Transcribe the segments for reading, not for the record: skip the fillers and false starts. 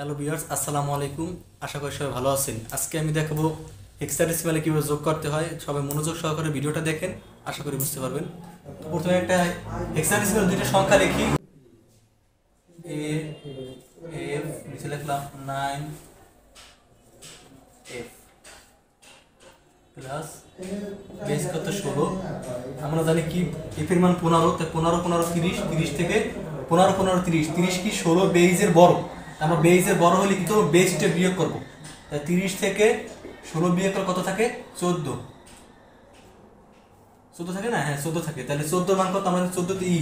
Hello viewers, আসসালামু আলাইকুম। আশা করি সবাই ভালো আছেন। আজকে আমি দেখাবো হেক্সাডেসিমালে কিভাবে যোগ করতে হয়। সবাই মনোযোগ সহকারে ভিডিওটা দেখেন, আশা করি বুঝতে পারবেন। তো প্রথমে একটা হেক্সাডেসিমাল দুইটা সংখ্যা লিখি। এ এফ নিচে লিখলাম 9 এফ প্লাস বেস কত 16। আমরা জানি কি এফ এর মান 15, তাই 15 15 30, 30 থেকে 15 15 30, 30 কি 16 বেইজের বড়। আমরা বেইজের বড় হলে কি করবো, বেসটা বিয়োগ করব। তাই 30 থেকে 16 বিয়োগ করলে কত থাকে? 14 থাকে না? হ্যাঁ 14 থাকে। তাহলে 14 মান কত? আমাদের 14 তে ই।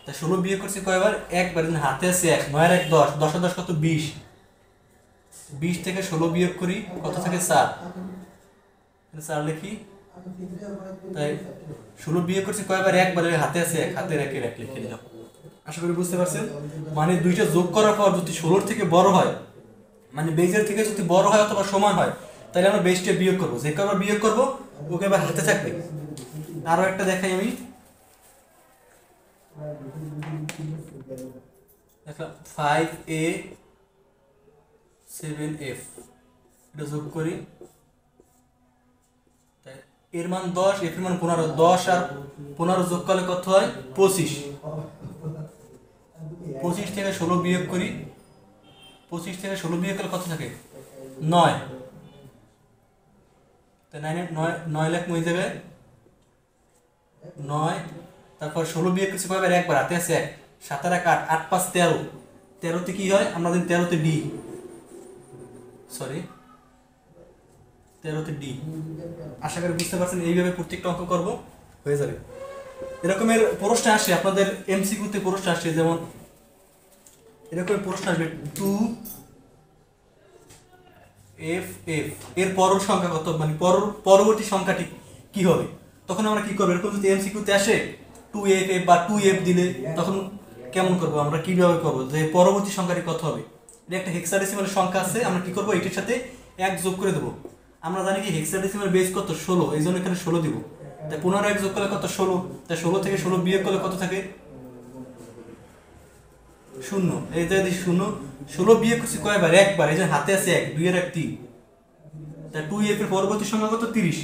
তাই 16 বিয়োগ করছি কয়বার? একবার। হাতে আছে 1, 9 আর 1 10, 10 আর 10 কত? 20। 20 থেকে 16 বিয়োগ করি, কত থাকে? 4। 4 লিখি। তাই 16 বিয়োগ করছি কয়বার? একবার। হাতে আছে 1, হাতে রেখে লিখে দিলাম। আশা করি বুঝতে পারছেন। মানে দুইটা যোগ করার পর যদি 16 থেকে বড় হয়, মানে বেজের থেকে যদি বড় হয় অথবা সমান হয়, তাহলে আমরা বেসটা বিয়োগ করবো। যে কবার বিয়োগ করবো ওকে এবার হাতে থাকবে। আরো একটা দেখাই আমি। দেখলাম 5a 7f, এটা যোগ করি। এর মান 10, এর মান 15। 10 আর 15 যোগ করলে কত হয়? 25। 25 থেকে 16 বিয়োগ করি। 25 থেকে 16 বিয়োগ করলে কত থাকে? 9। তাই 9 লাখ হয়ে যাবে 9। তারপর 16 বিয়োগ করছি কয়বার? একবার। হাতে আছে 1, 7 আর 1 8, 8 5 13। 13 তে কি হয়? আমরা জানি 13 তে ডি, সরি 13 তে ডি। আশা করি বুঝতে পারছেন। এইভাবে প্রত্যেকটা অঙ্ক করব, হয়ে যাবে। এরকমের প্রশ্ন আসে আপনাদের এমসিকিউতে, প্রশ্ন আসে যেমন এরকম প্রশ্ন আসবে 2f f এর পরের সংখ্যা কত, মানে পরবর্তী সংখ্যাটি কি হবে। তখন আমরা কি করব? এরকম যদি এমসিকিউতে আসে 2f f বা 2f দিলে তখন কেমন করব, আমরা কিভাবে করব যে পরবর্তী সংখ্যাটি কত হবে। এটা একটা হেক্সাডেসিমাল সংখ্যা আছে, আমরা কি করব? এটার সাথে 1 যোগ করে দেব। আমরা জানি কি হেক্সাডেসিমাল বেস কত? 16, এই জন্য এখানে 16 দিব। তাই 15 1 যোগ করলে কত? 16। তাই 16 থেকে 16 বিয়োগ করলে কত থাকে? 0। এই যে 0, 16 বিয়োগ করছি কয়বার? একবার। এই যে হাতে আছে 1, 2 আর 1 3। তাই 2f এর পরবর্তী সংখ্যা কত? 30।